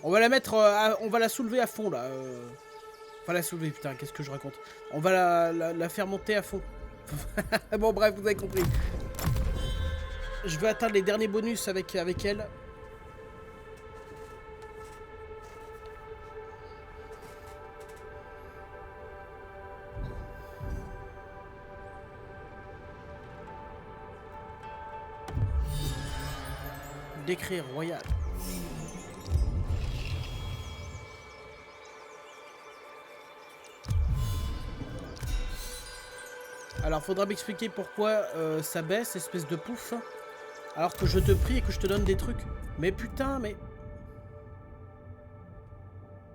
On va la mettre, on va la soulever à fond là. Enfin la soulever, putain, qu'est-ce que je raconte. On va la faire monter à fond. Bon bref, vous avez compris. Je vais atteindre les derniers bonus avec elle. Décret royal. Alors faudra m'expliquer pourquoi ça baisse, espèce de pouf. Alors que je te prie et que je te donne des trucs. Mais putain, mais...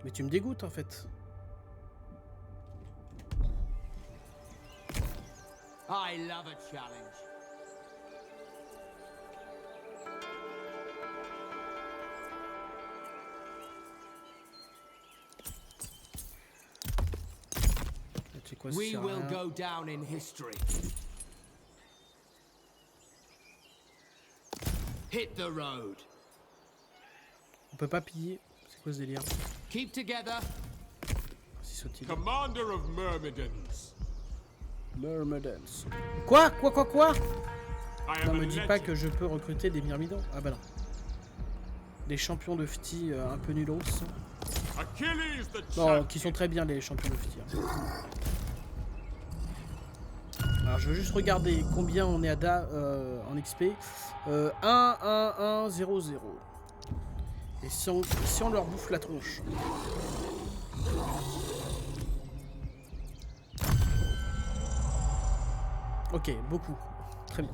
Mais tu me dégoûtes en fait. I love a challenge. C'est quoi, We ça will rien. go down in history. Hit the road. On peut pas piller. C'est quoi ce délire? Keep together. Si sautille. Commander of Myrmidons. Myrmidons. Quoi? Quoi? I Non, am a me dis pas legend. que je peux recruter des myrmidons. Ah bah non. Des champions de FTI un peu nulos. Achilles the Non, champion. qui sont très bien les champions de FTI. Alors je veux juste regarder combien on est en XP. 1, 1, 1, 0, 0. Et si on leur bouffe la tronche. Ok, beaucoup. Très bien.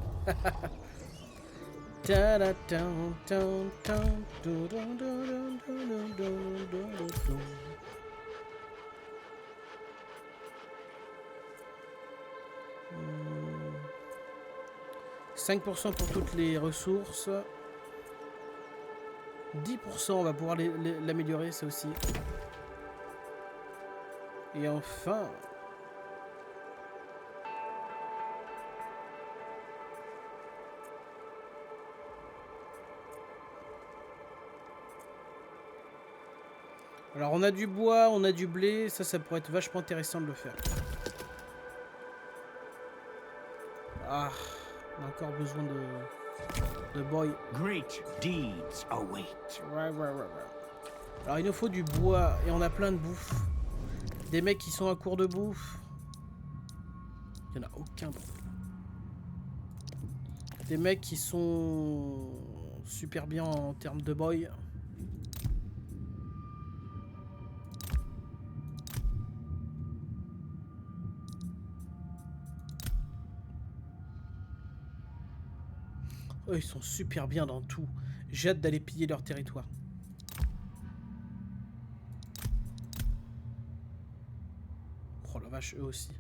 Hmm. 5% pour toutes les ressources. 10% on va pouvoir l'améliorer, ça aussi. Et enfin... Alors on a du bois, on a du blé, ça pourrait être vachement intéressant de le faire. Ah, on a encore besoin de boy. Great deeds await. Ouais. Alors il nous faut du bois et on a plein de bouffe. Des mecs qui sont à court de bouffe. Il n'y en a aucun. Des mecs qui sont super bien en termes de boy. Oh, ils sont super bien dans tout. J'ai hâte d'aller piller leur territoire. Oh la vache, eux aussi.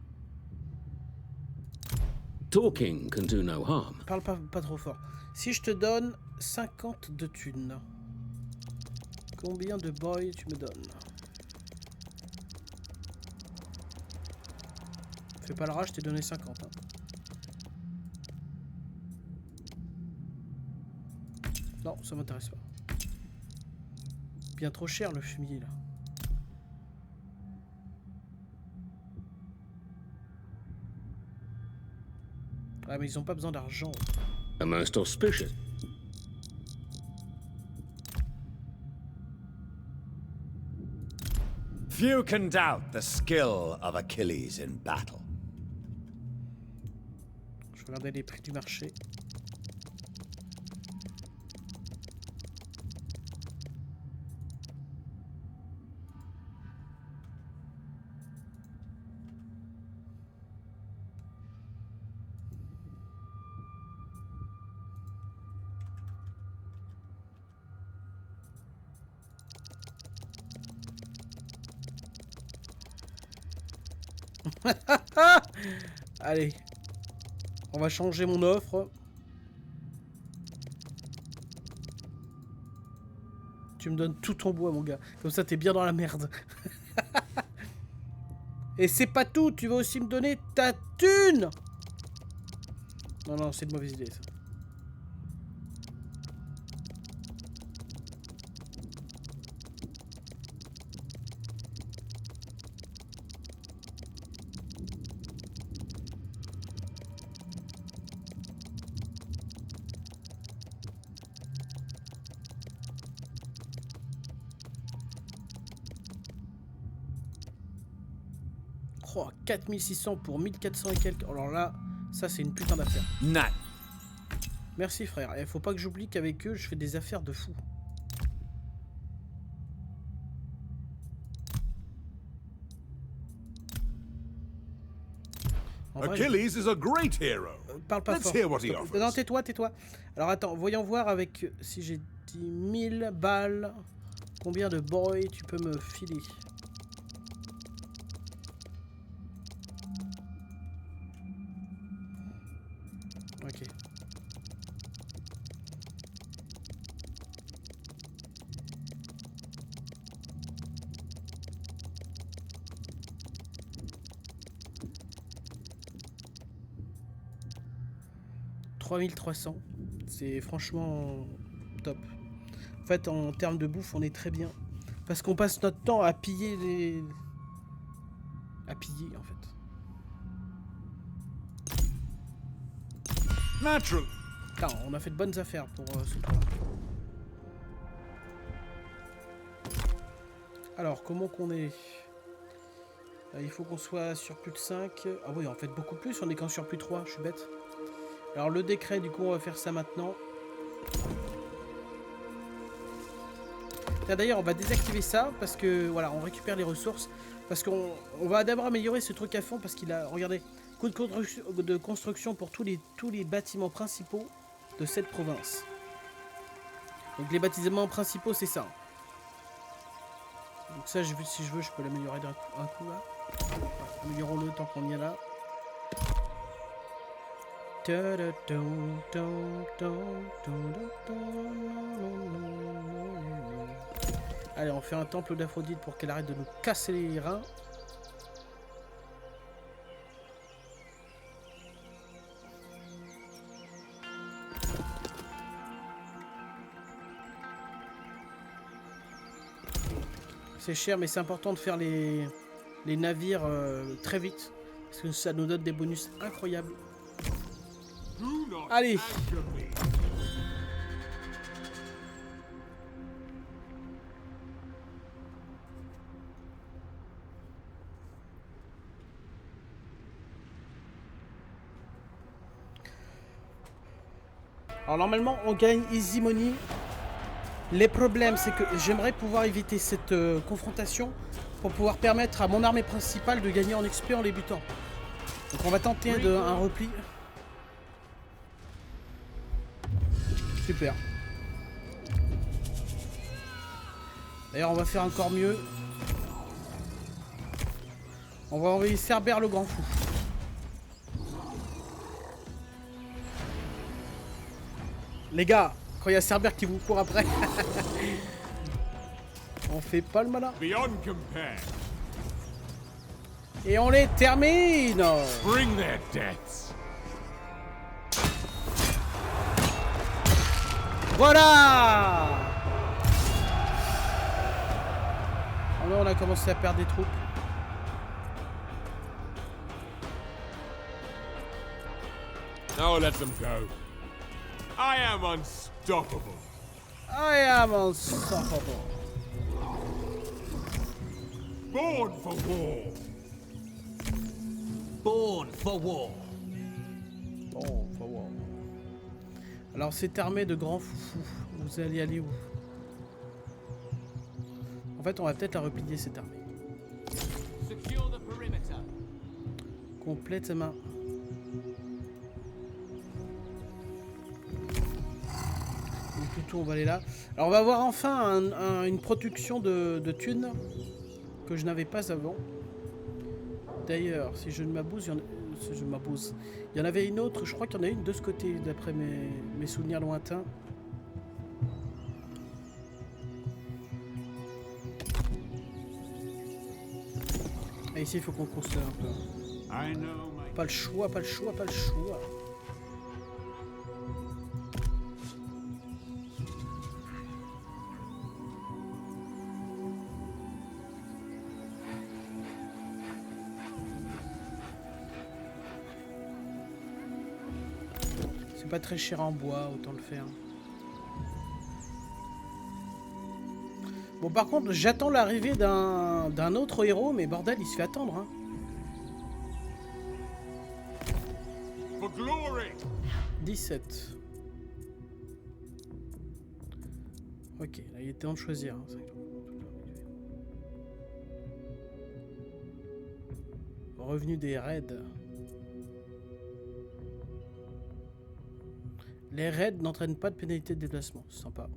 Talking can do no harm. Parle pas trop fort. Si je te donne 50 de thunes, combien de boy tu me donnes? Fais pas le rage, je t'ai donné 50. Hein. Non, ça m'intéresse pas. Bien trop cher le fumier là. Ah mais ils ont pas besoin d'argent. A most auspicious. Few can doubt the skill of Achilles in battle. Je regardais les prix du marché. Allez. On va changer mon offre. Tu me donnes tout ton bois, mon gars. Comme ça, t'es bien dans la merde. Et c'est pas tout. Tu vas aussi me donner ta thune. Non, c'est une mauvaise idée, ça. Oh, 4600 pour 1400 et quelques. Alors là, ça c'est une putain d'affaire. Nat. Merci frère. Et faut pas que j'oublie qu'avec eux, je fais des affaires de fou. En vrai, Achilles is a great hero. parle pas Let's fort. hear what he offers. Non, tais-toi, tais-toi. Alors attends, voyons voir avec si j'ai dit 1000 balles. Combien de boy tu peux me filer? Ok. « 3300, c'est franchement top. En fait, en termes de bouffe, on est très bien. Parce qu'on passe notre temps à piller les... À piller, en fait. Natural. Putain, on a fait de bonnes affaires pour ce tour. Alors, comment qu'on est? Il faut qu'on soit sur plus de 5. Ah oui, en fait, beaucoup plus. On est qu'en sur plus 3, je suis bête. Alors, le décret, du coup, on va faire ça maintenant. D'ailleurs, on va désactiver ça parce que, voilà, on récupère les ressources. Parce qu'on va d'abord améliorer ce truc à fond parce qu'il a, regardez, coût de construction pour tous les bâtiments principaux de cette province. Donc les bâtiments principaux, c'est ça. Donc ça, si je veux, je peux l'améliorer d'un coup là. Améliorons-le tant qu'on y est là. Allez, on fait un temple d'Aphrodite pour qu'elle arrête de nous casser les reins. C'est cher, mais c'est important de faire les navires très vite. Parce que ça nous donne des bonus incroyables. Allez! Alors normalement on gagne easy money. Les problèmes c'est que j'aimerais pouvoir éviter cette confrontation pour pouvoir permettre à mon armée principale de gagner en XP en les butant. Donc on va tenter un repli. Super. D'ailleurs on va faire encore mieux. On va envoyer Cerbère le grand fou. Les gars, quand il y a Cerbère qui vous court après, on fait pas le malin. Beyond compare. Et on les termine. Bring their deaths. Voilà. Oh là, on a commencé à perdre des troupes. Now let them go. I am unstoppable. I am unstoppable. Born for war. Born for war. Bon, faut voir. Alors cette armée de grands foufous, vous allez aller où? En fait, on va peut-être la replier cette armée. Secure the perimeter. Complètement. Donc, plutôt on va aller là. Alors on va avoir enfin une production de thunes que je n'avais pas avant. D'ailleurs, si je ne m'abuse, il y en avait une autre, je crois qu'il y en a une de ce côté, d'après mes souvenirs lointains. Et ici, il faut qu'on construise un peu. I know my Pas le choix, pas le choix, pas le choix. C'est pas très cher en bois, autant le faire. Bon, par contre, j'attends l'arrivée d'un autre héros, mais bordel, il se fait attendre. Hein. glory. 17. Ok, là il est temps de choisir. Hein. Revenu des raids. Les raids n'entraînent pas de pénalité de déplacement. C'est sympa.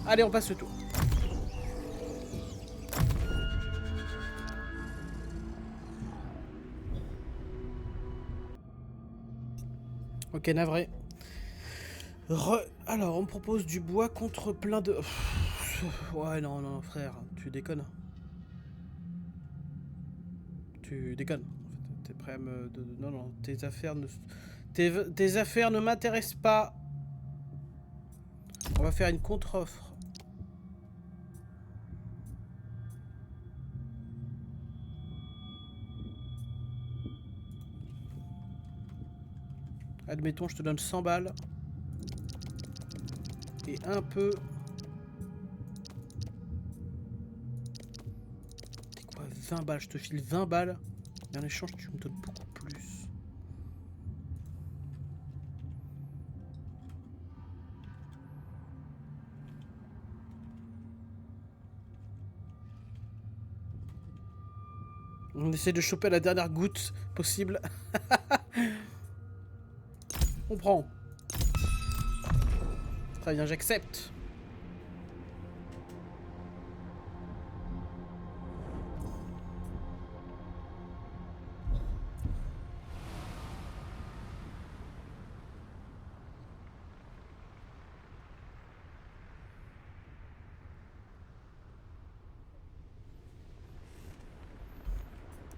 Allez, on passe le tour. Ok, navré. Alors, on me propose du bois contre plein de... Ouais, non, non, frère, tu déconnes. Tu déconnes. En fait, t'es prêt à me... Non, non, tes affaires ne... Tes affaires ne m'intéressent pas. On va faire une contre-offre. Admettons, je te donne 100 balles. Et un peu... C'est quoi, 20 balles? Je te file 20 balles. Et en échange, tu me donnes beaucoup plus. On essaie de choper la dernière goutte possible. On prend. Très bien, j'accepte.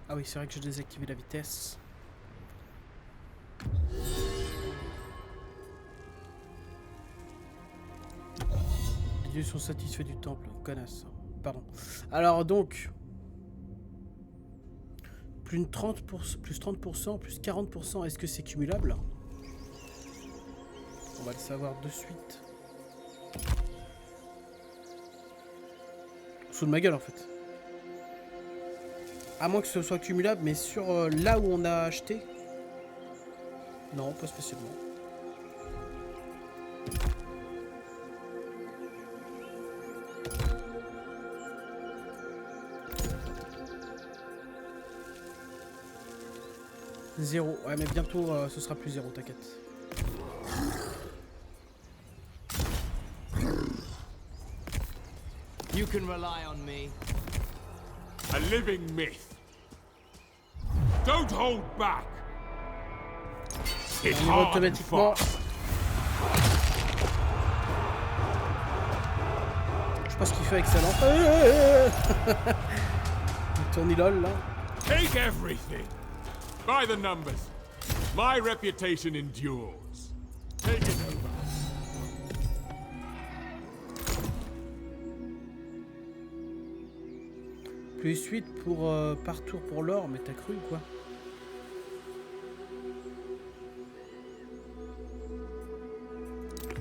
Ah oui, c'est vrai que j'ai désactivé la vitesse. Les dieux sont satisfaits du temple, connasse. Pardon. Alors donc... Plus 30%, plus 30%, plus 40%, est-ce que c'est cumulable? On va le savoir de suite. Sous de ma gueule en fait. À moins que ce soit cumulable, mais sur là où on a acheté. Non, pas spécialement. Zéro. Ouais, mais bientôt ce sera plus zéro, t'inquiète. You can rely on me. A living myth. Don't hold back. It's On y va hard and automatiquement. fast. Je sais pas ce qu'il fait avec sa lampe. Il tourne lol là. Take everything. By the numbers. My reputation endures. Take it over. Plus 8 pour, par tour pour l'or, mais t'as cru ou quoi?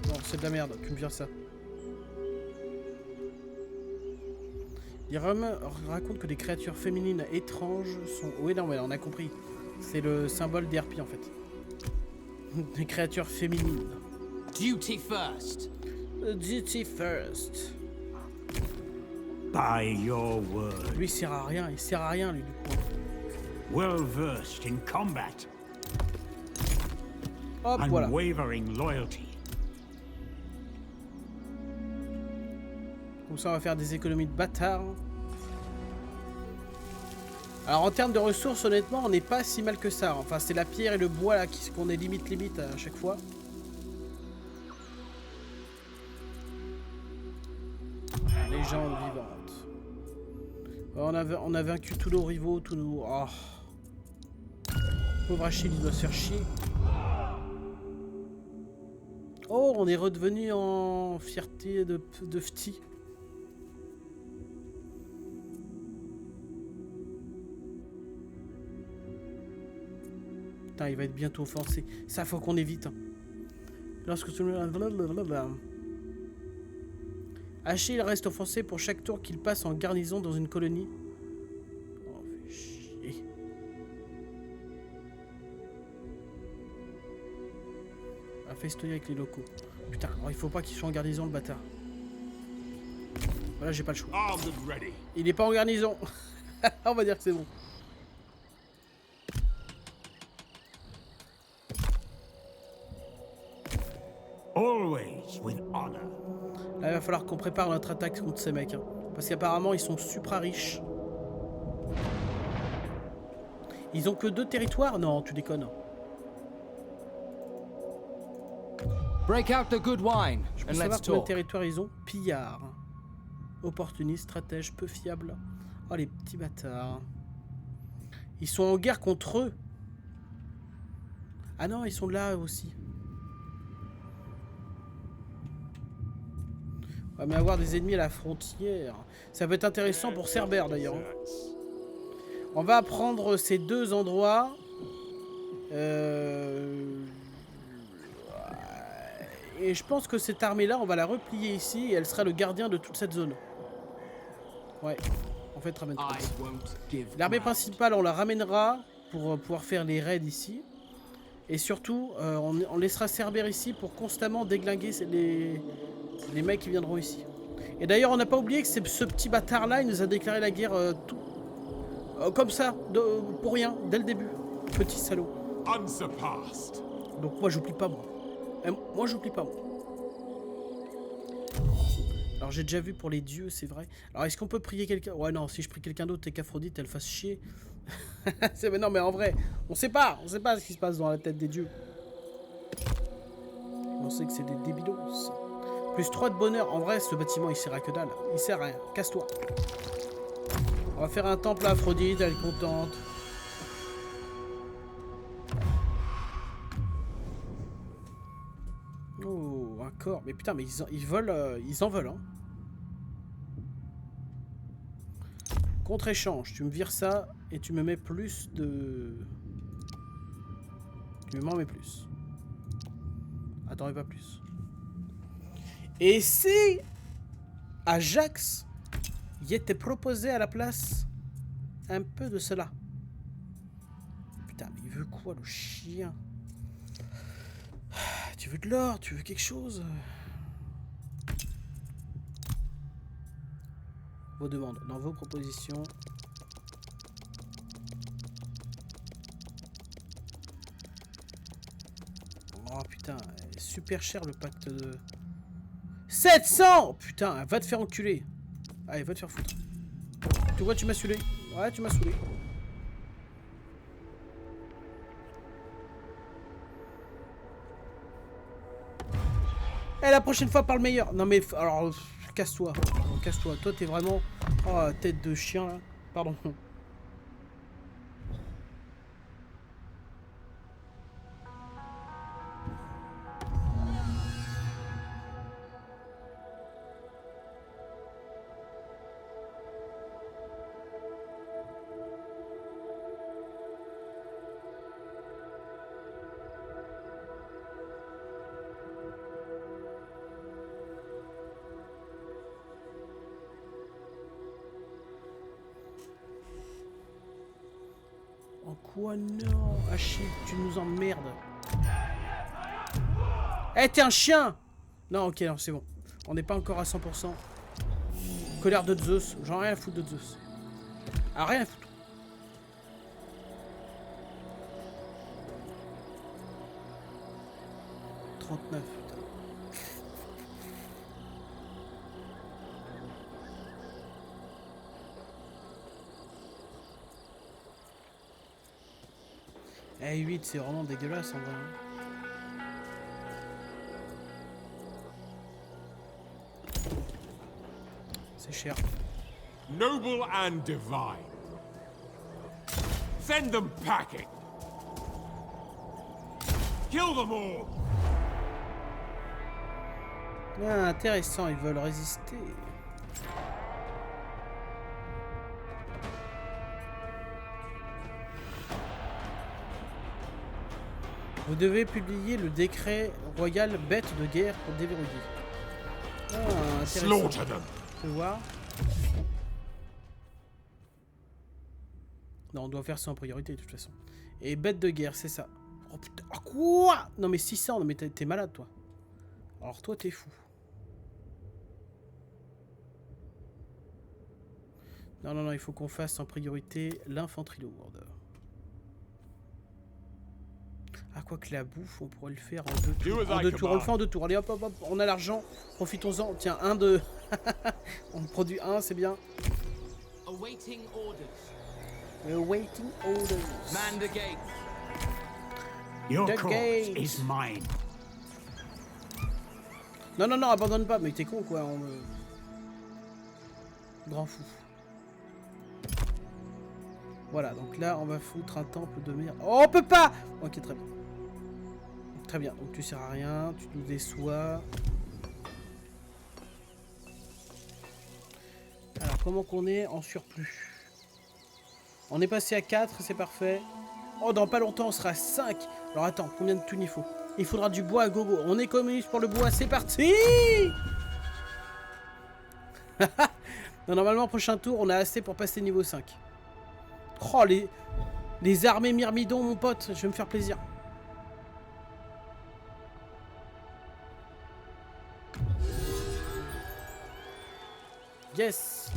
Non, c'est de la merde, tu me vires ça. Il raconte que des créatures féminines étranges sont... Oui, non, mais on a compris. C'est le symbole des harpies en fait. Des créatures féminines. Duty first. Duty first. By your word, Lui il sert à rien, lui du coup. well versed in combat, Hop, voilà. unwavering loyalty. Comme ça on va faire des économies de bâtard. Alors en termes de ressources, honnêtement, on n'est pas si mal que ça. Enfin, c'est la pierre et le bois là qu'on est limite à chaque fois. Légende vivante. On a vaincu tous nos rivaux, tous nos... Oh. Pauvre Achille, il doit se faire chier. Oh, on est redevenu en fierté de Phti. Putain, il va être bientôt offensé. Ça, faut qu'on évite. Hein. Lorsque tout le monde... Achille reste offensé pour chaque tour qu'il passe en garnison dans une colonie. Oh, fait chier. A festoyer avec les locaux. Putain, alors il faut pas qu'il soit en garnison, le bâtard. Voilà, j'ai pas le choix. Armed and ready. Il est pas en garnison. On va dire que c'est bon. Always with honor. Là, il va falloir qu'on prépare notre attaque contre ces mecs. Hein. Parce qu'apparemment, ils sont supra riches. Ils ont que 2 territoires? Non, tu déconnes. Break out the good wine Je peux and savoir let's combien de talk. territoires ils ont. Pillard. Opportuniste, stratège, peu fiable. Oh, les petits bâtards. Ils sont en guerre contre eux. Ah non, ils sont là aussi. Ouais, mais avoir des ennemis à la frontière, ça peut être intéressant pour Cerbère d'ailleurs. On va prendre ces 2 endroits. Et je pense que cette armée-là, on va la replier ici et elle sera le gardien de toute cette zone. Ouais, en fait, ramène I won't give l'armée ground. principale, on la ramènera pour pouvoir faire les raids ici. Et surtout, on laissera Cerbère ici pour constamment déglinguer les mecs qui viendront ici. Et d'ailleurs, on n'a pas oublié que ce petit bâtard-là, il nous a déclaré la guerre comme ça, pour rien, dès le début. Petit salaud. Unsurpassed. Donc moi, j'oublie pas, moi. Moi, j'oublie pas, moi. Alors, j'ai déjà vu pour les dieux, c'est vrai. Alors, est-ce qu'on peut prier quelqu'un? Ouais, non, si je prie quelqu'un d'autre et qu'Aphrodite, elle fasse chier. Mais non, mais en vrai, on sait pas ce qui se passe dans la tête des dieux. On sait que c'est des débilos. Plus 3 de bonheur. En vrai, ce bâtiment, il sert à que dalle. Il sert à rien. Casse-toi. On va faire un temple à Aphrodite, elle est contente. Oh, un corps. Mais putain, mais ils volent, ils en veulent, hein. Contre-échange, tu me vires ça et tu me mets plus de... Tu m'en mets plus. Attends, et pas plus. Et si Ajax y était proposé à la place un peu de cela? Putain, mais il veut quoi, le chien? Tu veux de l'or? Tu veux quelque chose? Vos demandes, dans vos propositions. Oh putain, super cher le pacte de... 700! Putain, va te faire enculer. Allez, va te faire foutre. Tu vois, tu m'as saoulé. Ouais, tu m'as saoulé. Eh, la prochaine fois, parle meilleur. Non mais, alors, casse-toi. Casse-toi. Toi, t'es vraiment... Oh, tête de chien, là. Pardon. En quoi non? Achille, tu nous emmerdes. Eh, t'es un chien! Non, ok, non, c'est bon. On n'est pas encore à 100%. Colère de Zeus. J'en ai rien à foutre de Zeus. Ah, rien à foutre. « 39, putain. Eh, 8, c'est vraiment dégueulasse en vrai. C'est cher. Noble and divine. Send them packing. Kill them all. Ah, intéressant, ils veulent résister. Vous devez publier le décret royal bête de guerre pour déverrouiller. Ah, intéressant. Slaughter them. Je vais voir. Non, on doit faire ça en priorité de toute façon. Et bête de guerre, c'est ça. Oh putain, oh, quoi? Non mais 600, non mais t'es malade toi. Alors toi t'es fou. Non, non, non, il faut qu'on fasse en priorité l'infanterie lourde. Ah, quoi que la bouffe, on pourrait le faire en 2 tours. En 2 tours, on le fait en 2 tours. Allez hop hop hop, on a l'argent, profitons-en. Tiens, un de... on produit un, c'est bien. Awaiting orders. Waiting orders. Man the gate. Your The cause gates. is mine. Non, non, non, abandonne pas, mais t'es con quoi. Grand fou. Voilà, donc là, on va foutre un temple de merde. Oh, on peut pas. Ok, très bien. Très bien, donc tu sers à rien, tu nous déçois. Alors, comment qu'on est en surplus? On est passé à 4, c'est parfait. Oh, dans pas longtemps, on sera à 5. Alors attends, combien de thunes il faut? Il faudra du bois à gogo. On économise pour le bois, c'est parti. Non, normalement, prochain tour, on a assez pour passer niveau 5. Oh, les armées myrmidons, mon pote, je vais me faire plaisir. Yes.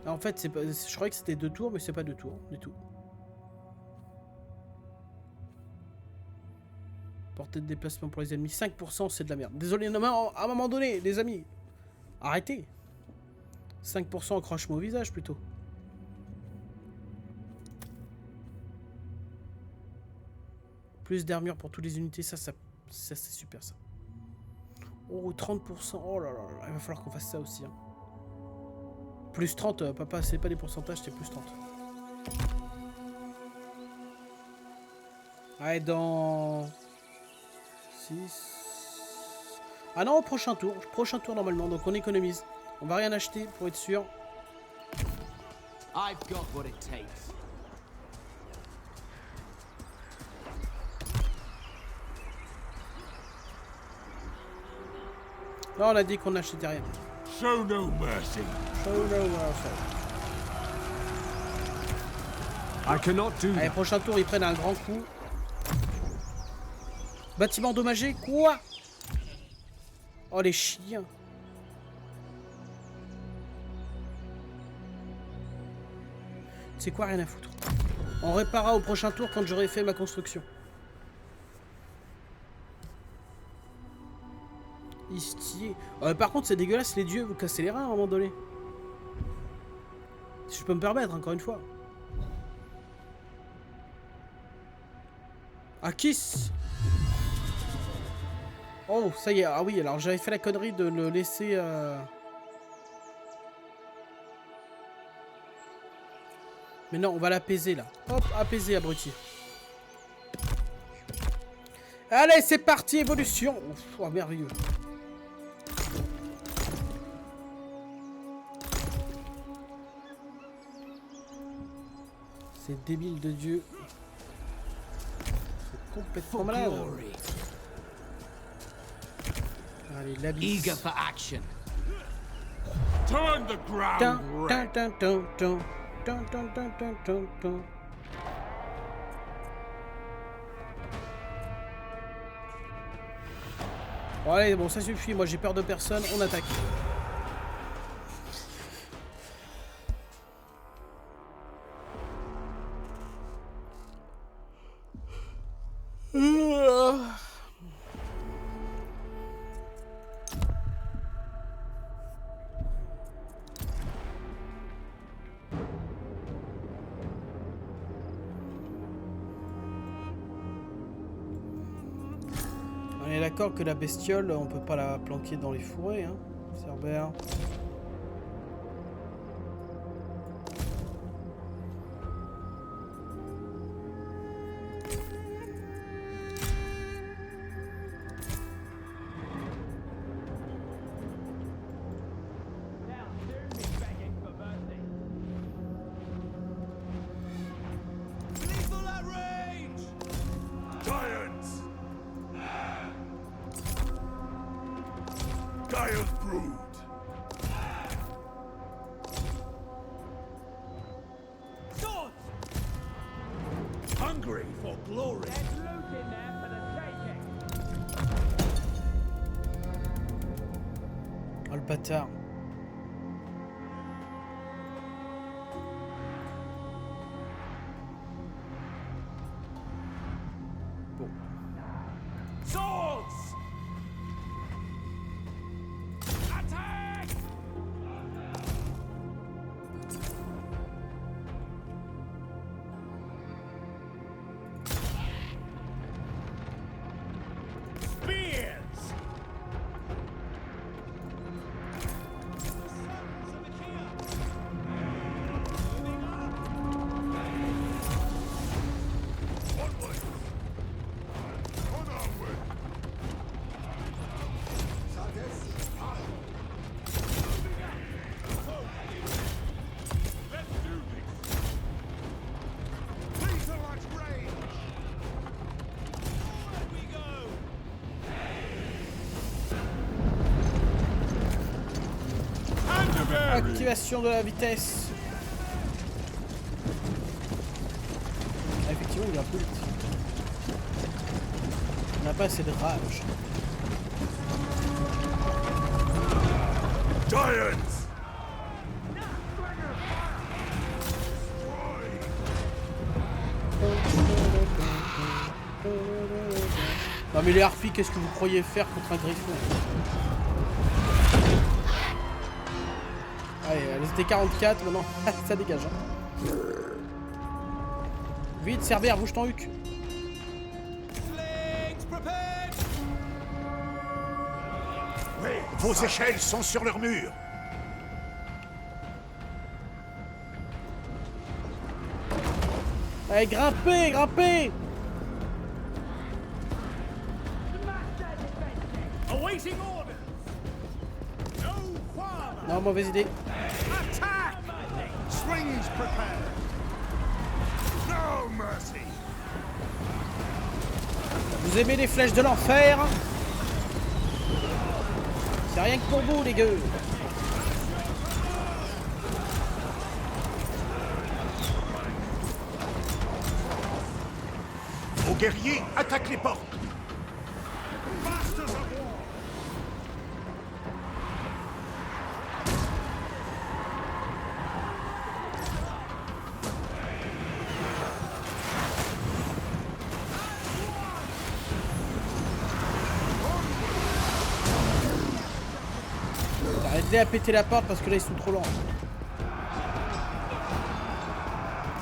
En fait, c'est pas, je croyais que c'était 2 tours, mais c'est pas 2 tours du tout. Portée de déplacement pour les ennemis, 5%, c'est de la merde. Désolé, non, mais à un moment donné, les amis, arrêtez. 5% accroche-moi au visage, plutôt. Plus d'armure pour toutes les unités, ça c'est super, ça. Oh, 30%, oh là là, il va falloir qu'on fasse ça aussi, hein. Plus 30, papa, c'est pas des pourcentages, c'est plus 30. Allez, dans... 6... Ah non, prochain tour normalement, donc on économise. On va rien acheter pour être sûr. I've got what it takes. Non, on a dit qu'on n'achetait rien. Show no mercy. I cannot do Allez, that. prochain tour, ils prennent un grand coup. Bâtiment endommagé, quoi? Oh, les chiens. C'est quoi, rien à foutre. On réparera au prochain tour quand j'aurai fait ma construction. Istier. Par contre, c'est dégueulasse, les dieux, vous cassez les reins à un moment donné. Si je peux me permettre, encore une fois. Akis. Oh, ça y est. Ah oui, alors j'avais fait la connerie de le laisser... Mais non, on va l'apaiser, là. Hop, apaiser, abruti. Allez, c'est parti, évolution. Ouf, oh, merveilleux. C'est débile de Dieu. C'est complètement malade. Allez, l'abysse. Eager for action. Turn the ground Dun, red. dun, dun, dun, dun, dun, dun, dun, dun, dun. Bon, allez, bon, ça suffit. Moi, j'ai peur de personne. On attaque. On est d'accord que la bestiole, on peut pas la planquer dans les fourrés, hein, Cerbère. Dire's brood. Hungry for glory. Oh le bâtard. Bon. Swords! Attack! Spears! Onward! Onward! Let's do this! Please at range! Forward we go! Canterbury! Activation de la vitesse. Ah, effectivement, il est un peu vite. On n'a pas assez de rage. Giants! Non mais les harpies, qu'est-ce que vous croyez faire contre un griffon? Allez, elles étaient 44, maintenant ça dégage. Hein. Vite, Cerbère, bouge ton huc. Vos échelles sont sur leur mur. Allez, grimpez, grimpez. Awaiting orders! No farther! Non, mauvaise idée. Attack! Slings prepared! No mercy! Vous aimez les flèches de l'enfer? C'est rien que pour vous, les gueux. Vos guerriers attaquent les portes. Masters of war! Arrêtez à péter la porte parce que là ils sont trop lents.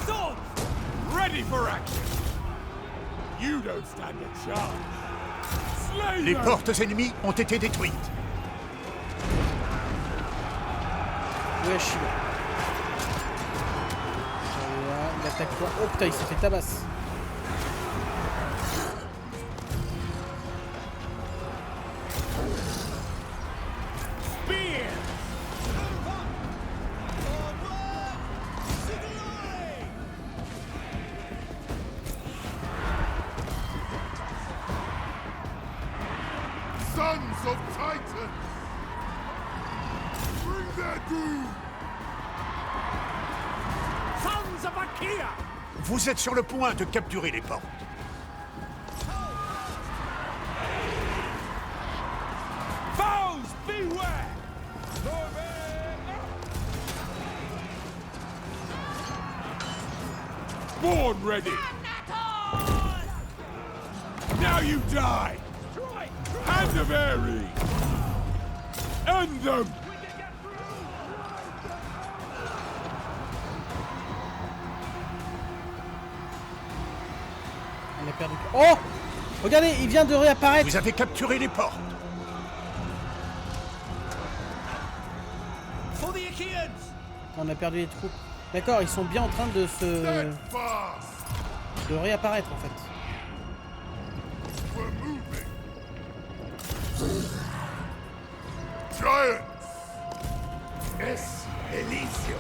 Swords! Ready for action! You don't stand a chance! Slay Les them! portes ennemies ont été détruites. Ouais, Chilo. Il attaque quoi? Oh putain, il s'est fait tabasse. Spear! Sons of Titan! Bring their doom! Sons of Achaea! Vous êtes sur le point de capturer les portes. Foes, beware! Born ready! Now you die! Hand of Ares! End them! On a perdu. Oh! Regardez, il vient de réapparaître. Vous avez capturé les portes. On a perdu les troupes. D'accord, ils sont bien en train de se... Fast! de réapparaître en fait. We're moving! Giants! Es Elysium.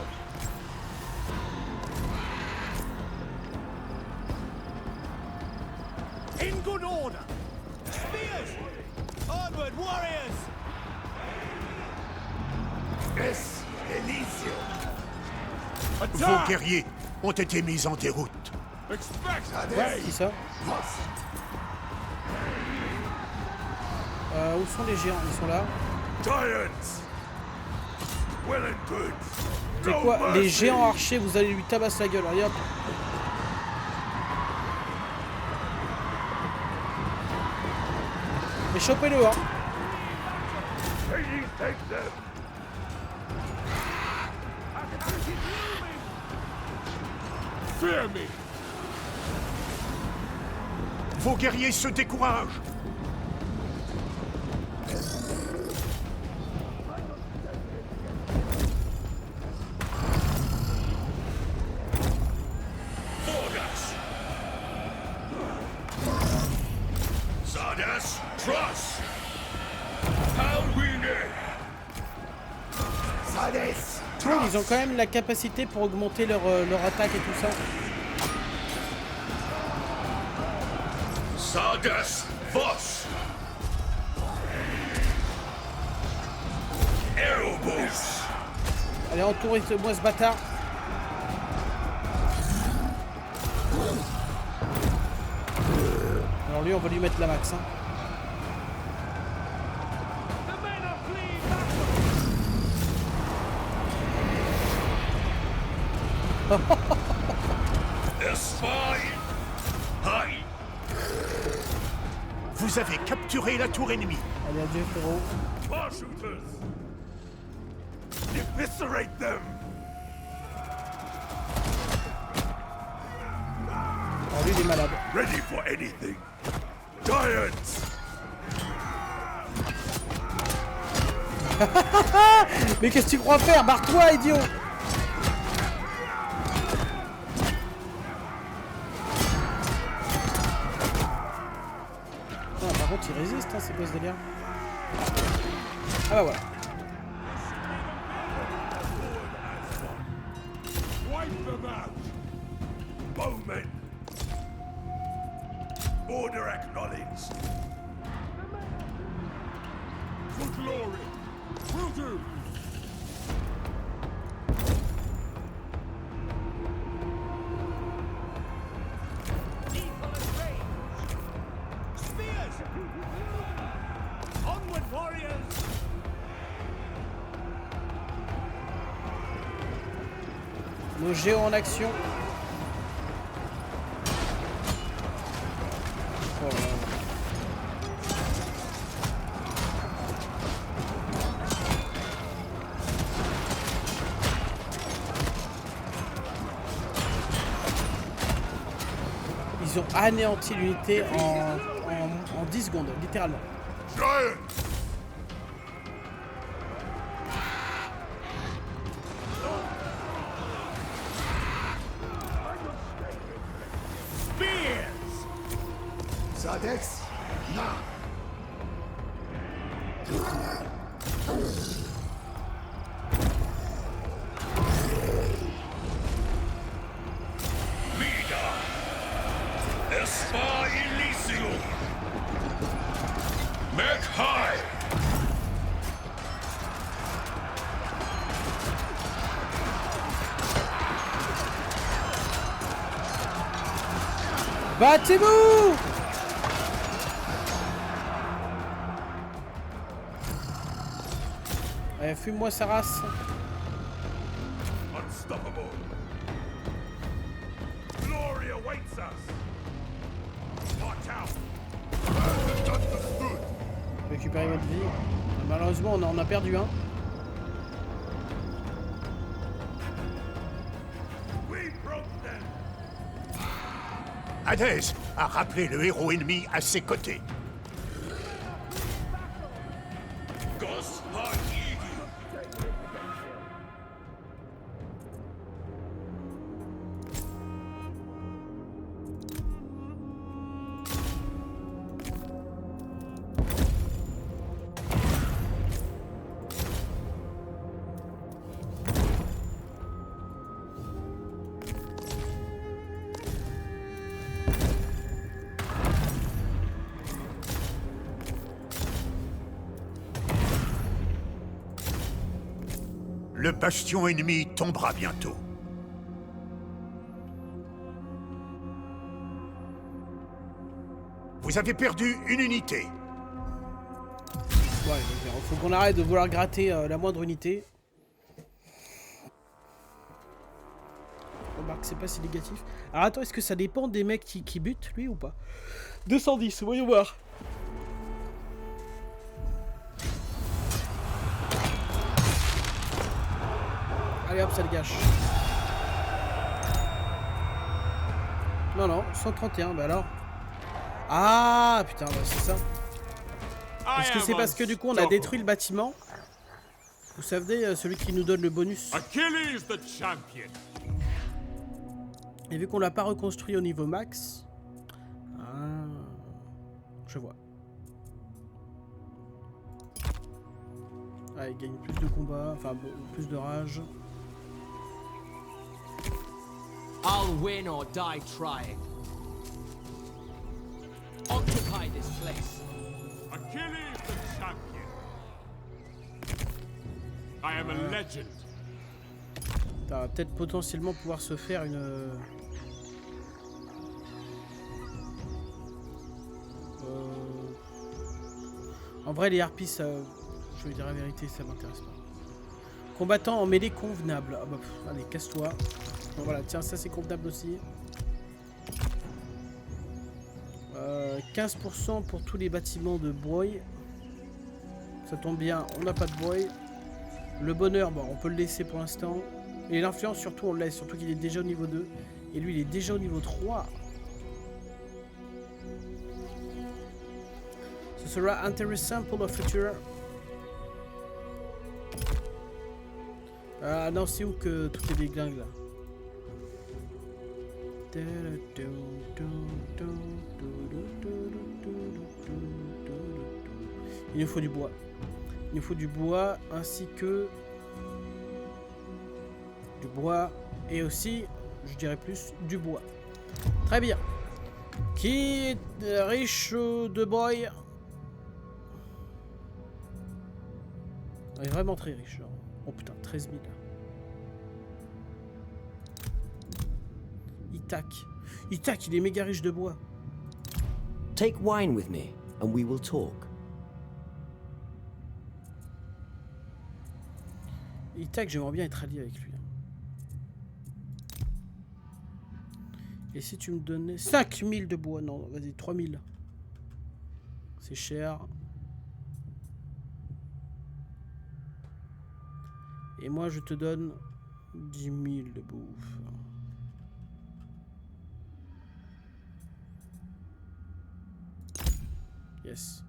In good order! Spears! Onward, warriors! Vos guerriers ont été mis en déroute. Expect Ouais, qui ça Où sont les géants? Ils sont là. C'est quoi? Les géants archers, vous allez lui tabasser la gueule. Allez hop. Mais chopez-le, hein. fear me. Vos guerriers se découragent. Ils ont quand même la capacité pour augmenter leur attaque et tout ça. Sardas Vos. Aerobus. Allez, entourez-moi ce bâtard. Alors lui, on va lui mettre la max. Hein. Vous avez capturé la tour ennemie. Allez, adieu frérot. Eviscerate them. Alors lui, il est malade. Ready for anything. Giants. Mais qu'est-ce que tu crois faire? Barre-toi, idiot! Ah, par contre, il résiste, hein, c'est quoi ce délire? Ah bah voilà. Wipe them out. Bowmen. Order acknowledged. For glory. Will do. Onward, warriors. Nos géants en action. Oh là là. Ils ont anéanti l'unité en 10 secondes, littéralement. Giants. Sadex, na. Mida. Espa Elysium. Mech High. Battez-vous! Allez, fume-moi sa race. Unstoppable. Glory awaits us. Watch out. Understood. Récupérer votre vie. Malheureusement, on en a perdu un. We broke them. Hadès a rappelé le héros ennemi à ses côtés. Le bastion ennemi tombera bientôt. Vous avez perdu une unité. Ouais, il faut qu'on arrête de vouloir gratter la moindre unité. Remarque, c'est pas si négatif. Alors attends, est-ce que ça dépend des mecs qui butent, lui, ou pas? 210, voyons voir. Allez hop, ça le gâche. Non, non, 131, bah alors. Ah, putain, bah c'est ça. Est-ce que c'est parce que du coup on a détruit le bâtiment? Vous savez, celui qui nous donne le bonus. Achilles the champion. Et vu qu'on l'a pas reconstruit au niveau max. Ah, je vois. Ah, il gagne plus de combats, enfin plus de rage. I'll win or die trying. Occupy this place. Achilles the champion. I am a legend. Ça va peut-être potentiellement pouvoir se faire une... En vrai, les harpies, ça... je vais dire la vérité, ça m'intéresse pas. Combattant en mêlée convenable. Ah bah, allez, casse-toi. Bon, voilà, tiens, ça c'est convenable aussi. 15% pour tous les bâtiments de bois. Ça tombe bien, on n'a pas de bois. Le bonheur, bon, on peut le laisser pour l'instant. Et l'influence, surtout, on le laisse. Surtout qu'il est déjà au niveau 2. Et lui, il est déjà au niveau 3. Ce sera intéressant pour le futur. Ah non, c'est où que tout est déglingue là? Il nous faut du bois. Il nous faut du bois ainsi que du bois et aussi, je dirais plus, du bois. Très bien. Qui est riche de bois? Il est vraiment très riche. Genre. Oh putain, 13 000. Itac, il est méga riche de bois. Take wine with me, and we will talk. Itac, j'aimerais bien être allié avec lui. Et si tu me donnais 5000 de bois? Non, vas-y, 3000. C'est cher. Et moi, je te donne 10 000 de bouffe. Yes.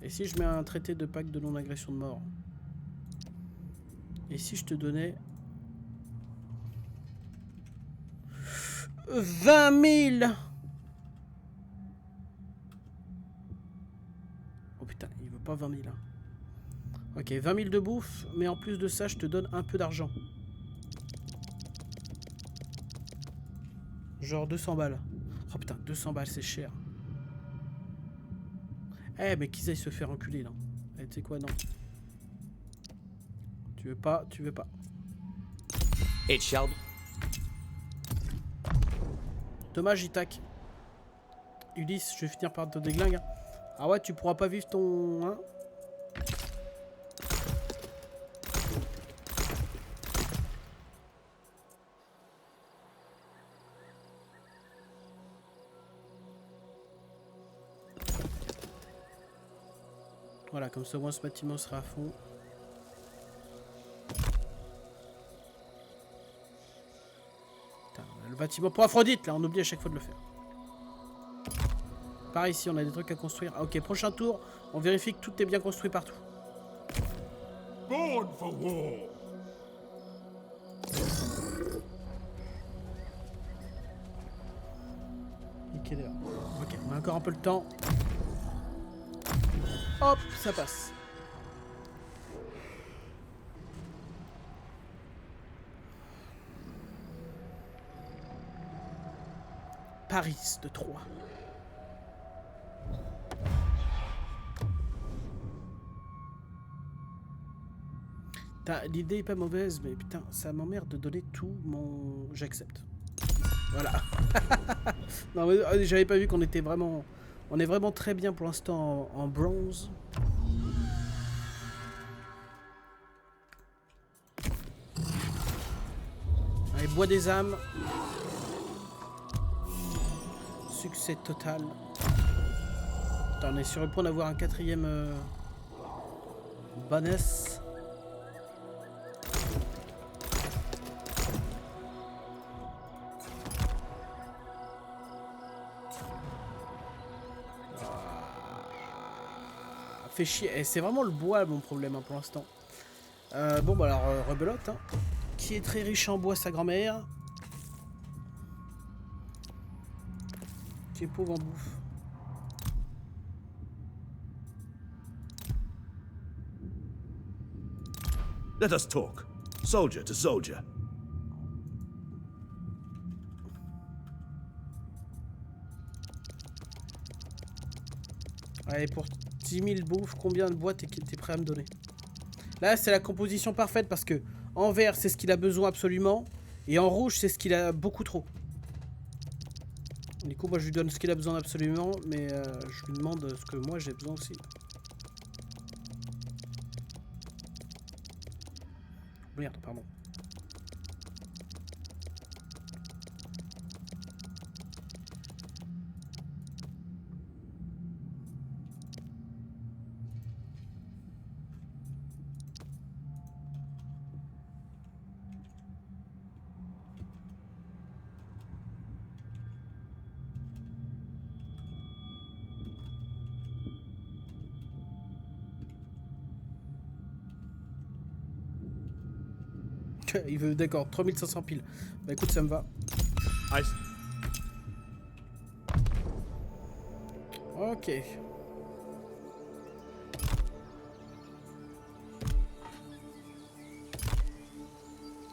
Et si je mets un traité de pacte de non-agression de mort? Et si je te donnais 20 000? Oh putain, il veut pas 20 000 hein. Ok, 20 000 de bouffe, mais en plus de ça, je te donne un peu d'argent. Genre 200 balles. Oh putain, 200 balles, c'est cher. Eh, mais qu'ils aillent se faire enculer, là. Eh, tu sais quoi, non. Tu veux pas, tu veux pas. It shall. Dommage, Itac. Ulysse, je vais finir par te déglinguer. Ah ouais, tu pourras pas vivre ton... Hein. Voilà, comme ça, moi, ce bâtiment sera à fond. Putain, le bâtiment pour Aphrodite, là, on oublie à chaque fois de le faire. Par ici, on a des trucs à construire. Ah, ok, prochain tour, on vérifie que tout est bien construit partout. Born for war. Nickel, là. Ok, on a encore un peu le temps. Hop, ça passe. Paris de 3. Putain, l'idée est pas mauvaise, mais putain, ça m'emmerde de donner tout mon... J'accepte. Voilà. Non, mais j'avais pas vu qu'on était vraiment... On est vraiment très bien pour l'instant en bronze. Allez, bois des âmes. Succès total. Attends, on est sur le point d'avoir un quatrième bonus. Fait chier. Et c'est vraiment le bois mon problème hein, pour l'instant. Bon bah alors rebelote. Hein. Qui est très riche en bois, sa grand-mère. Qui est pauvre en bouffe. Let us talk. Soldier to soldier. Allez, pour 10 000 bouffes, combien de bois t'es prêt à me donner? Là, c'est la composition parfaite parce que en vert, c'est ce qu'il a besoin absolument. Et en rouge, c'est ce qu'il a beaucoup trop. Du coup, moi, je lui donne ce qu'il a besoin absolument. Mais je lui demande ce que moi, j'ai besoin aussi. Merde, pardon. Il veut, d'accord, 3500 piles. Bah écoute, ça me va. Ok.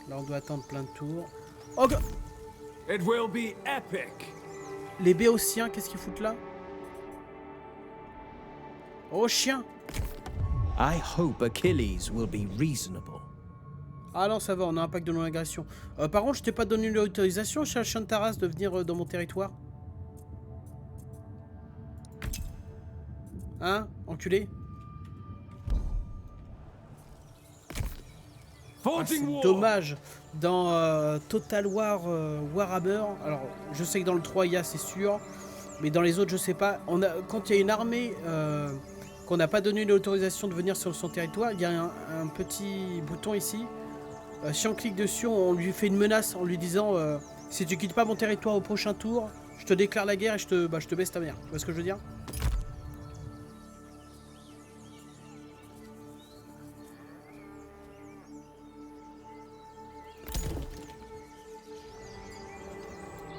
Là, on doit attendre plein de tours. Oh, It will be epic. les Béotiens, qu'est-ce qu'ils foutent là? Oh, chien! I hope Achilles will be reasonable. Ah non, ça va, on a un pack de non-agression. Par contre, je t'ai pas donné l'autorisation, chez Chien de Taras, de venir dans mon territoire. Hein, enculé? Ah, c'est dommage. Dans Total War Warhammer, alors je sais que dans le 3 il y a, c'est sûr, mais dans les autres je sais pas. Quand il y a une armée qu'on n'a pas donné l'autorisation de venir sur son territoire, il y a un petit bouton ici. Si on clique dessus, on lui fait une menace en lui disant si tu quittes pas mon territoire au prochain tour, je te déclare la guerre et je te baisse ta mère. Tu vois ce que je veux dire?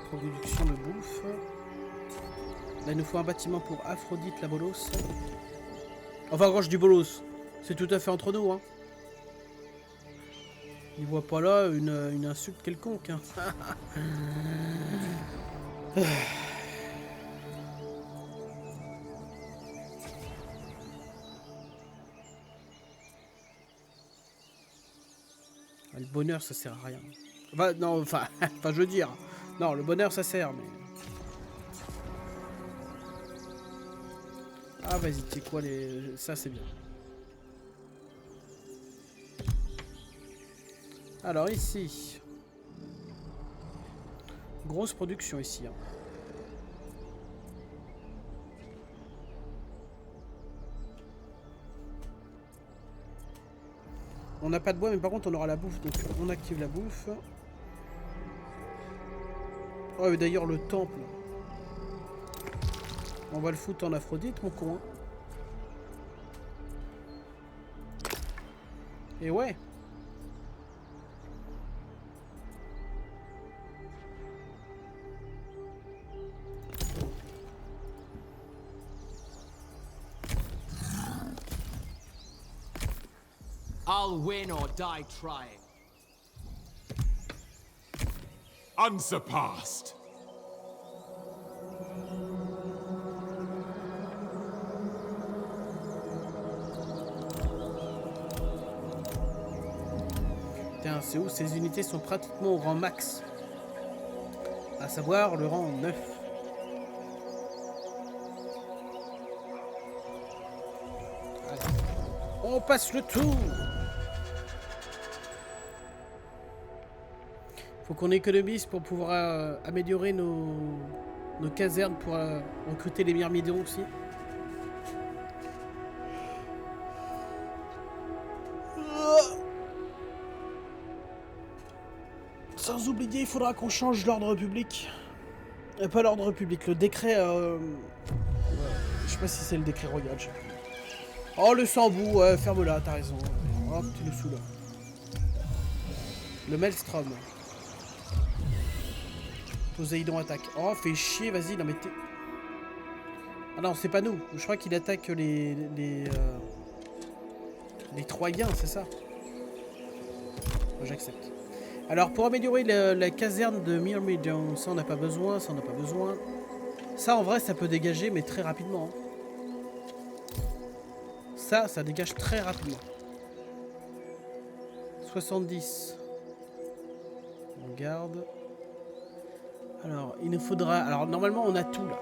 Production de bouffe. Là, il nous faut un bâtiment pour Aphrodite la bolos. Enfin, quand je dis bolos, c'est tout à fait entre nous, hein. Il voit pas là une insulte quelconque, hein. Le bonheur, ça sert à rien. Enfin, non, enfin, je veux dire. Non, le bonheur, ça sert, mais... Ah, vas-y, tu sais quoi, ça, c'est bien. Alors, ici... Grosse production, ici, hein. On n'a pas de bois, mais par contre, on aura la bouffe, donc on active la bouffe. Oh, et d'ailleurs, le temple. On va le foutre en Aphrodite, mon con. Hein. Et ouais. I'll win or die trying. Unsurpassed. Putain, c'est où ces unités sont pratiquement au rang max. À savoir le rang 9. Allez. On passe le tour. Faut qu'on économise pour pouvoir améliorer nos casernes pour recruter les myrmidons aussi. Sans oublier, il faudra qu'on change l'ordre public. Pas l'ordre public, le décret... je sais pas si c'est le décret royal. Je sais plus. Oh, le Sambou, ferme-la, t'as raison. Oh, tu nous saoules. Le Maelstrom. Poséidon attaque. Oh, fais chier, vas-y, non mais t'es... Ah non, c'est pas nous. Je crois qu'il attaque les Troyens, c'est ça? J'accepte. Alors, pour améliorer la caserne de Myrmidon, ça on n'a pas besoin, ça on n'a pas besoin. Ça, en vrai, ça peut dégager, mais très rapidement. Hein. Ça dégage très rapidement. 70. On garde. Alors, il nous faudra... Alors, normalement, on a tout, là.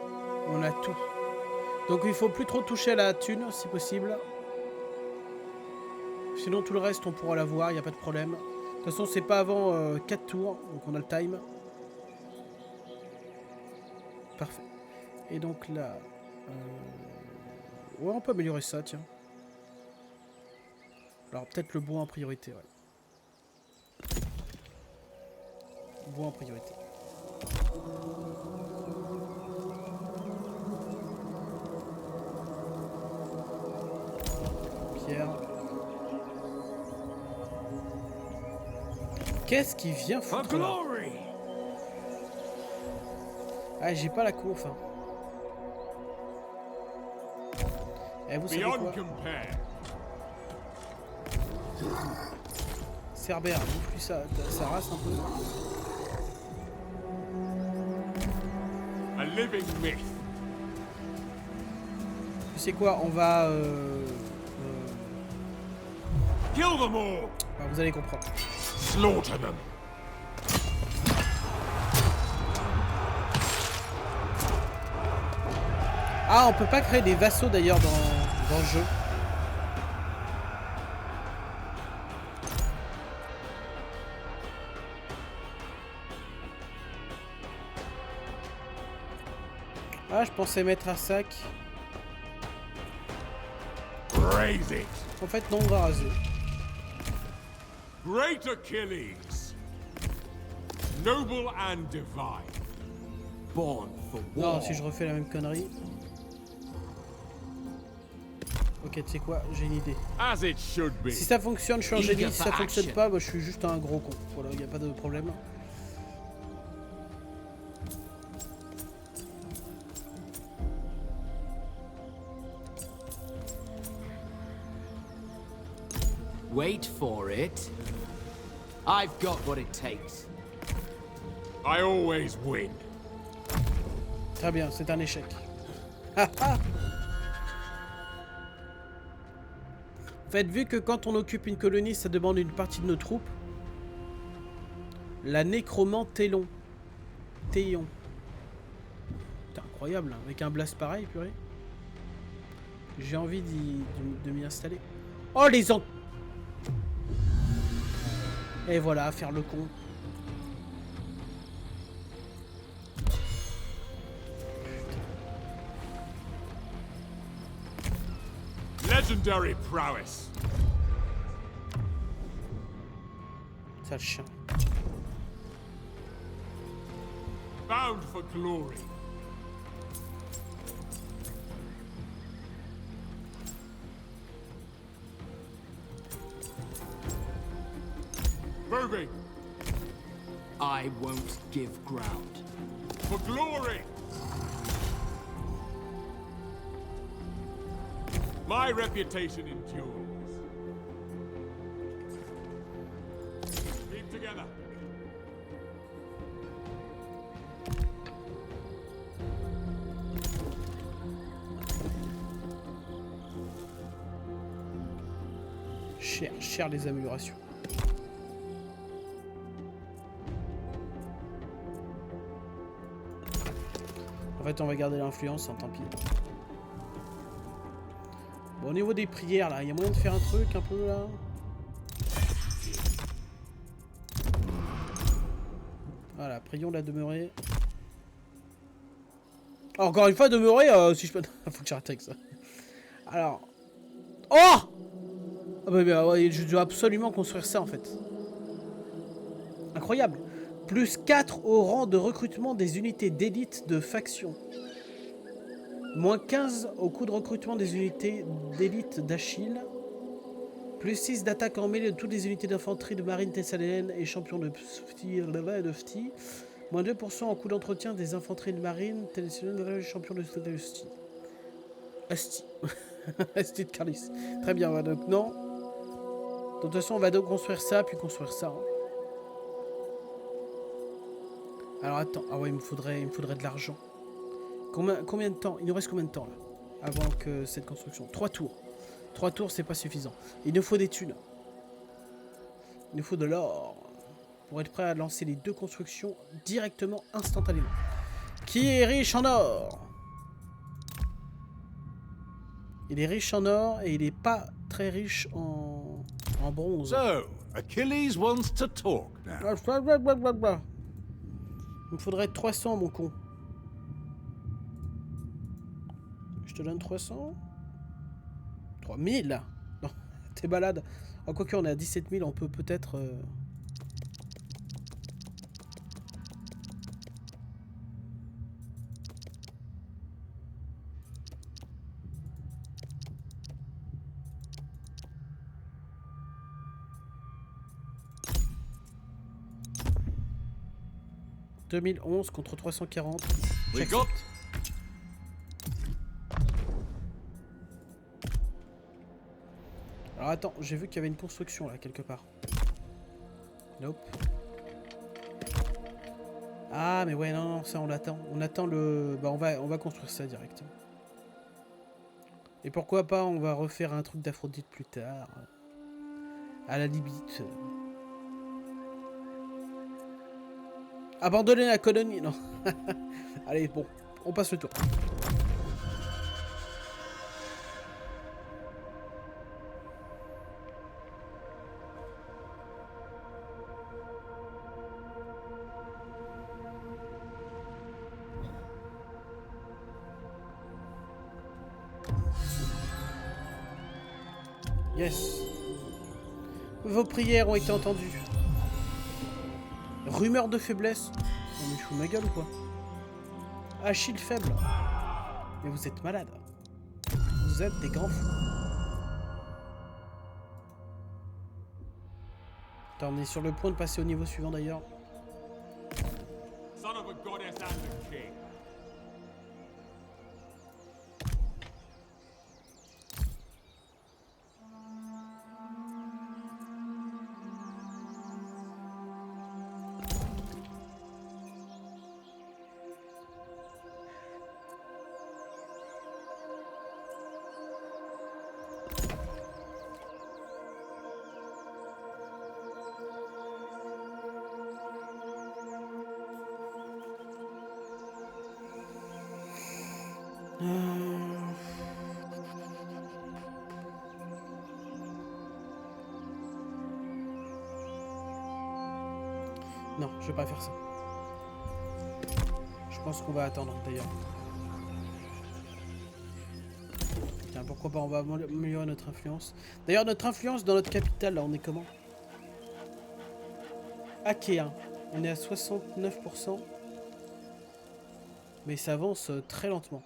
On a tout. Donc, il faut plus trop toucher à la thune, si possible. Sinon, tout le reste, on pourra l'avoir, il n'y a pas de problème. De toute façon, c'est pas avant 4 tours, donc on a le time. Parfait. Et donc là... Ouais, on peut améliorer ça, tiens. Alors, peut-être le bois en priorité, ouais. Bois en priorité. Pierre. Qu'est-ce qui vient foutre là? Ah, j'ai pas la conf. Hein. Eh, vous savez quoi? Cerbère, bouffe lui ça race un peu. A living myth. Tu sais quoi? On va... Kill them all. Ah, vous allez comprendre. Slaughter them. Ah, on peut pas créer des vassaux d'ailleurs dans le jeu. Ah, je pensais mettre un sac. Raise it. En fait, non, on va raser. Great Achilles. Noble and divine. Born for war. Non, si je refais la même connerie. Ok, tu sais quoi, j'ai une idée. As it should be. Si ça fonctionne, je suis un génie. Si ça fonctionne pas, bah, je suis juste un gros con. Voilà, il n'y a pas de problème. Wait for it. I've got what it takes. I always win. Très bien, c'est un échec. En fait, vu que quand on occupe une colonie, ça demande une partie de nos troupes. La nécromantélon. Théon. C'est incroyable, hein, avec un blast pareil, purée. J'ai envie de m'y installer. Oh, les en... Et voilà, faire le con. Legendary prowess. Sale chien. Bound for glory. Moving. I won't give ground. For glory. My reputation endures. Keep together. Cher les améliorations. En fait, on va garder l'influence, hein, tant pis. Bon, au niveau des prières, là, il y a moyen de faire un truc un peu, là. Voilà, prions la demeurée. Ah, encore une fois, demeurer, si je peux... Faut que j'arrête avec ça. Alors... Oh! Ah bah, ouais, je dois absolument construire ça, en fait. Incroyable. Plus 4 au rang de recrutement des unités d'élite de faction. Moins 15 au coût de recrutement des unités d'élite d'Achille. Plus 6 d'attaque en mêlée de toutes les unités d'infanterie de marine thessalienne et champion de Phti. Moins 2% en coût d'entretien des infanteries de marine thessalienne et champion de Phti. Asti. Asti de Carlis. Très bien, donc non. De toute façon, on va donc construire ça, puis construire ça. Hein. Alors attends, ah ouais, il me faudrait de l'argent. Combien de temps? Il nous reste combien de temps là? Avant que cette construction? 3 tours. 3 tours, c'est pas suffisant. Il nous faut des thunes. Il nous faut de l'or. Pour être prêt à lancer les 2 constructions directement, instantanément. Qui est riche en or? Il est riche en or et il est pas très riche en bronze. So, Achilles wants to talk now. Il me faudrait 300, mon con. Je te donne 300. 3000. Non, t'es malade. Oh, quoique, on est à 17 000, on peut peut-être... 2011 contre 340. J'accepte. Alors attends, j'ai vu qu'il y avait une construction là quelque part. Nope. Ah mais ouais non, ça on l'attend. On attend le... Bah on va construire ça directement. Et pourquoi pas on va refaire un truc d'Aphrodite plus tard. À la limite. Abandonner la colonie, non. Allez, bon, on passe le tour. Yes. Vos prières ont été entendues. Rumeur de faiblesse. On me fout ma gueule ou quoi? Achille faible. Mais vous êtes malade. Vous êtes des grands fous. Attends, on est sur le point de passer au niveau suivant d'ailleurs. Son of a goddess and a king. Non, je vais pas faire ça. Je pense qu'on va attendre d'ailleurs. Tiens, pourquoi pas, on va améliorer notre influence. D'ailleurs, notre influence dans notre capitale, là, on est comment? Achaéen. On est à 69%. Mais ça avance très lentement.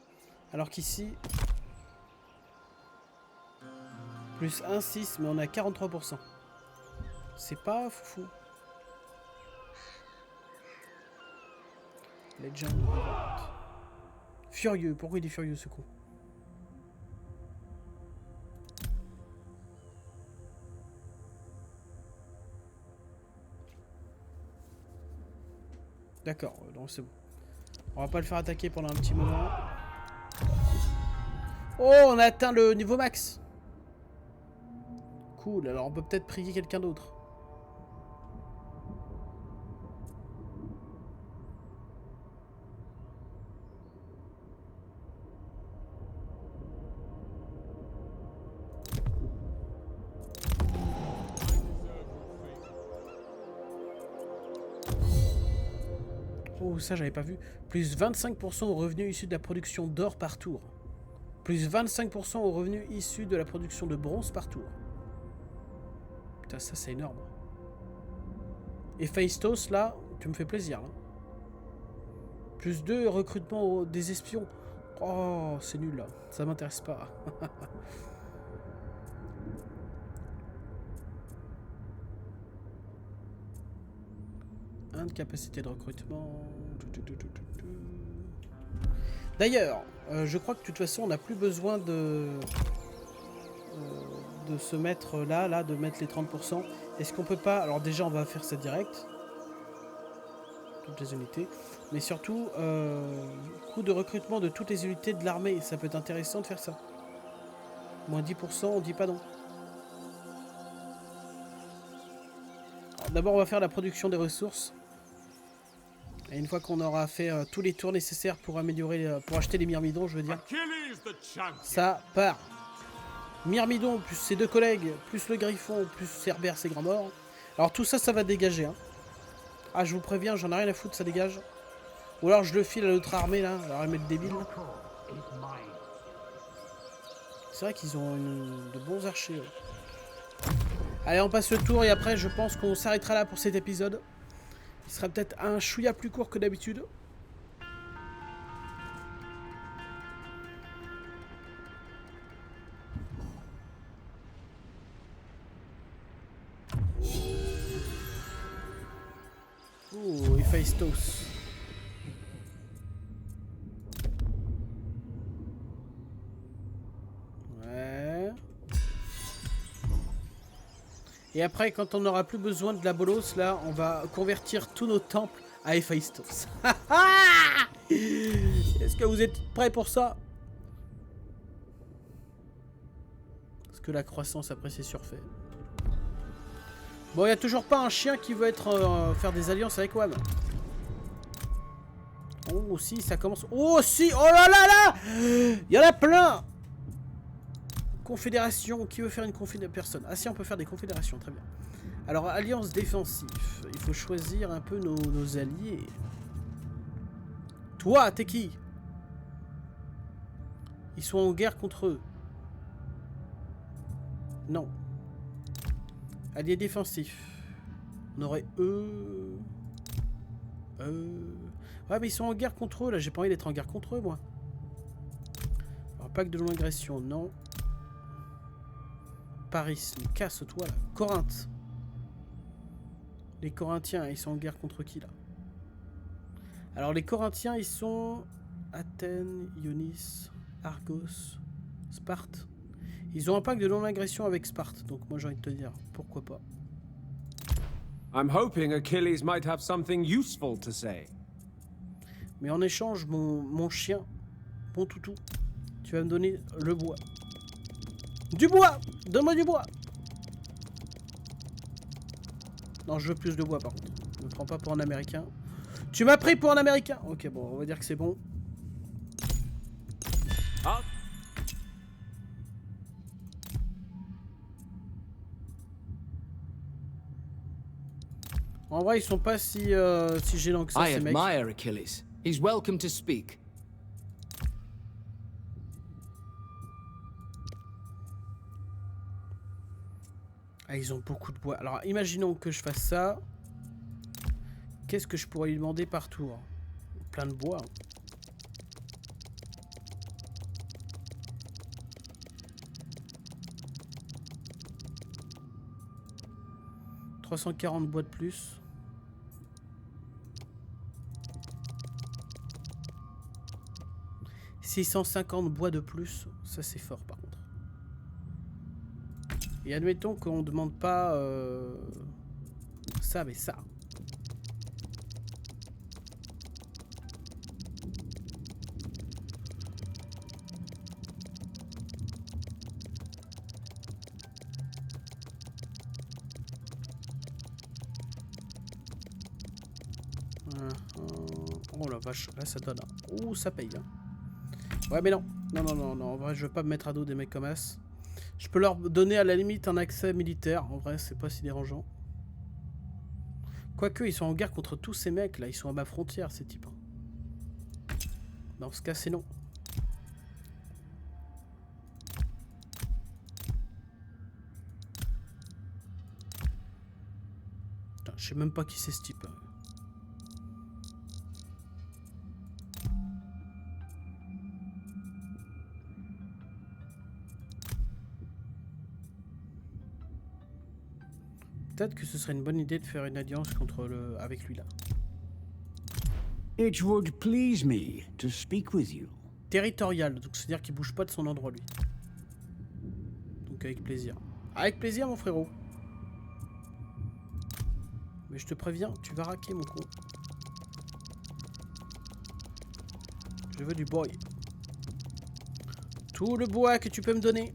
Alors qu'ici... Plus 1,6, mais on est à 43%. C'est pas fou. Legend. Furieux. Pourquoi il est furieux ce coup? D'accord, donc c'est bon. On va pas le faire attaquer pendant un petit moment. Oh, on a atteint le niveau max. Cool, alors on peut peut-être prier quelqu'un d'autre. Oh, ça, j'avais pas vu. Plus 25% aux revenus issus de la production d'or par tour. Plus 25% aux revenus issus de la production de bronze par tour. Putain, ça, c'est énorme. Et Phaistos, là, tu me fais plaisir. Là. Plus 2 recrutement des espions. Oh, c'est nul, là. Ça m'intéresse pas. Un de capacité de recrutement. D'ailleurs, je crois que de toute façon, on n'a plus besoin de se mettre là, de mettre les 30%. Est-ce qu'on peut pas... Alors déjà, on va faire ça direct. Toutes les unités. Mais surtout, coût de recrutement de toutes les unités de l'armée. Ça peut être intéressant de faire ça. Moins 10%, on dit pas non. D'abord, on va faire la production des ressources. Et une fois qu'on aura fait tous les tours nécessaires pour améliorer, pour acheter les myrmidons, je veux dire, ça part. Myrmidon, plus ses 2 collègues, plus le griffon, plus Cerbère, ses grands morts. Alors tout ça, ça va dégager. Hein. Ah, je vous préviens, j'en ai rien à foutre, ça dégage. Ou alors je le file à l'autre armée, là, alors elle met le débile. C'est vrai qu'ils ont de bons archers. Ouais. Allez, on passe le tour et après, je pense qu'on s'arrêtera là pour cet épisode. Il sera peut-être un chouïa plus court que d'habitude. Oh, Héphaïstos. Ouais. Et après, quand on n'aura plus besoin de la bolos, là, on va convertir tous nos temples à Héphaïstos. Est-ce que vous êtes prêts pour ça? Parce que la croissance, après, c'est surfait. Bon, il n'y a toujours pas un chien qui veut être faire des alliances avec WAM. Oh, si, ça commence... Oh, si! Oh là là là! Il y en a plein! Confédération, qui veut faire une confédération? Personne. Ah si, on peut faire des confédérations, très bien. Alors, alliance défensive. Il faut choisir un peu nos alliés. Toi, t'es qui? Ils sont en guerre contre eux. Non. Alliés défensifs. On aurait eux... Ouais, mais ils sont en guerre contre eux, là. J'ai pas envie d'être en guerre contre eux, moi. Alors, pacte de non-agression, non. Paris, casse-toi là. Corinthe. Les Corinthiens, ils sont en guerre contre qui là? Alors les Corinthiens, ils sont Athènes, Ionis, Argos, Sparte. Ils ont un pacte de non-agression avec Sparte. Donc moi j'ai envie de te dire, pourquoi pas. I'm hoping Achilles might have something useful to say. Mais en échange, mon chien, mon toutou, tu vas me donner le bois. Du bois! Donne-moi du bois! Non, je veux plus de bois par contre. Ne me prends pas pour un américain. Tu m'as pris pour un américain! Ok, bon, on va dire que c'est bon. Ah. En vrai, ils sont pas si gênants que ça, I ces mecs. admire Achilles. He's welcome to speak. Ah, ils ont beaucoup de bois. Alors, imaginons que je fasse ça. Qu'est-ce que je pourrais lui demander par tour? Plein de bois. Hein. « 340 bois de plus. » 650 bois de plus. Ça, c'est fort, par contre. Et admettons qu'on ne demande pas ça, mais ça. Oh la vache, là ça donne. Oh, ça paye. Hein. Ouais, mais non. Non. En vrai, je veux pas me mettre à dos des mecs comme As. Je peux leur donner à la limite un accès militaire. En vrai, c'est pas si dérangeant. Quoique, ils sont en guerre contre tous ces mecs, là. Ils sont à ma frontière, ces types. Dans ce cas, c'est non. Putain, je sais même pas qui c'est ce type. Peut-être que ce serait une bonne idée de faire une alliance avec lui là. It would please me to speak with you. Territorial, donc c'est-à-dire qu'il bouge pas de son endroit lui. Donc avec plaisir. Avec plaisir mon frérot. Mais je te préviens, tu vas raquer mon con. Je veux du bois. Tout le bois que tu peux me donner.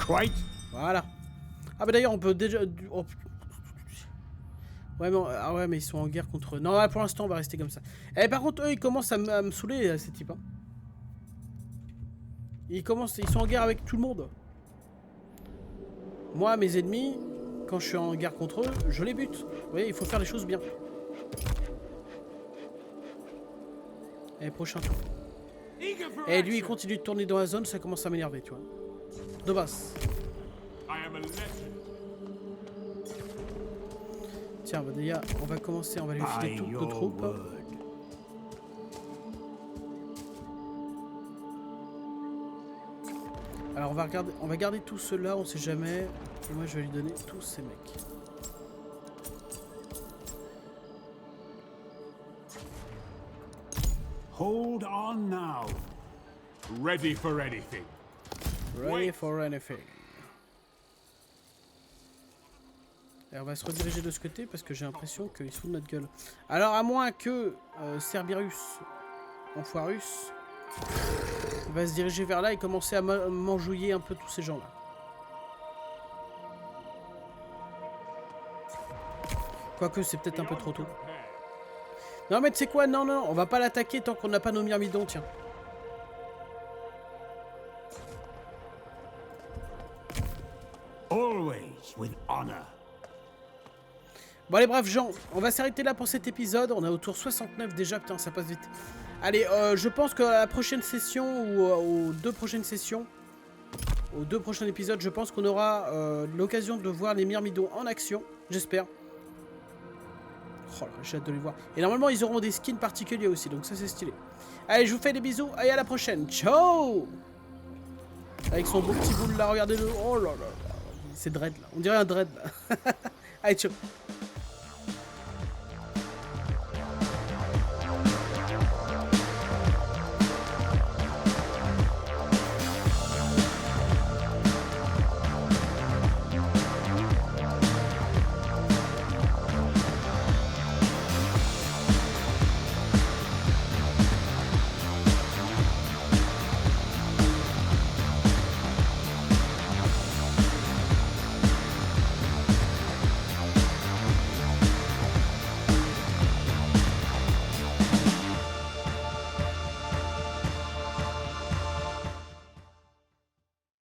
Quite. Voilà. Ah bah d'ailleurs on peut déjà... oh. Ouais mais, ah ouais mais ils sont en guerre contre eux. Non là, pour l'instant on va rester comme ça. Eh par contre eux ils commencent à me saouler ces types. Hein. Ils sont en guerre avec tout le monde. Moi mes ennemis, quand je suis en guerre contre eux, je les bute. Vous voyez, il faut faire les choses bien. Et prochain tour. Et lui il continue de tourner dans la zone, ça commence à m'énerver tu vois. De base. Tiens, bah déjà, on va commencer, on va lui filer toutes nos troupes. Alors on va garder tout cela, on sait jamais. Et moi je vais lui donner tous ces mecs. Hold on now. Ready for anything. Ready for anything. Et on va se rediriger de ce côté parce que j'ai l'impression qu'ils se foutent de notre gueule. Alors à moins que Cerberus, Enfoirus, va se diriger vers là et commencer à m'enjouiller un peu tous ces gens là. Quoique c'est peut-être un peu trop tôt. Non mais tu sais quoi, non, on va pas l'attaquer tant qu'on n'a pas nos myrmidons, tiens. Always with honor. Bon allez braves gens, on va s'arrêter là pour cet épisode. On est au tour 69 déjà, putain ça passe vite. Allez, je pense que la prochaine session ou aux deux prochaines sessions, aux deux prochains épisodes, je pense qu'on aura l'occasion de voir les myrmidons en action, j'espère. Oh là, j'ai hâte de les voir. Et normalement ils auront des skins particuliers aussi, donc ça c'est stylé. Allez, je vous fais des bisous, et à la prochaine, ciao. Avec son beau petit boule là, regardez-le. Oh là là, c'est Dread là, on dirait un Dread là. Allez, ciao.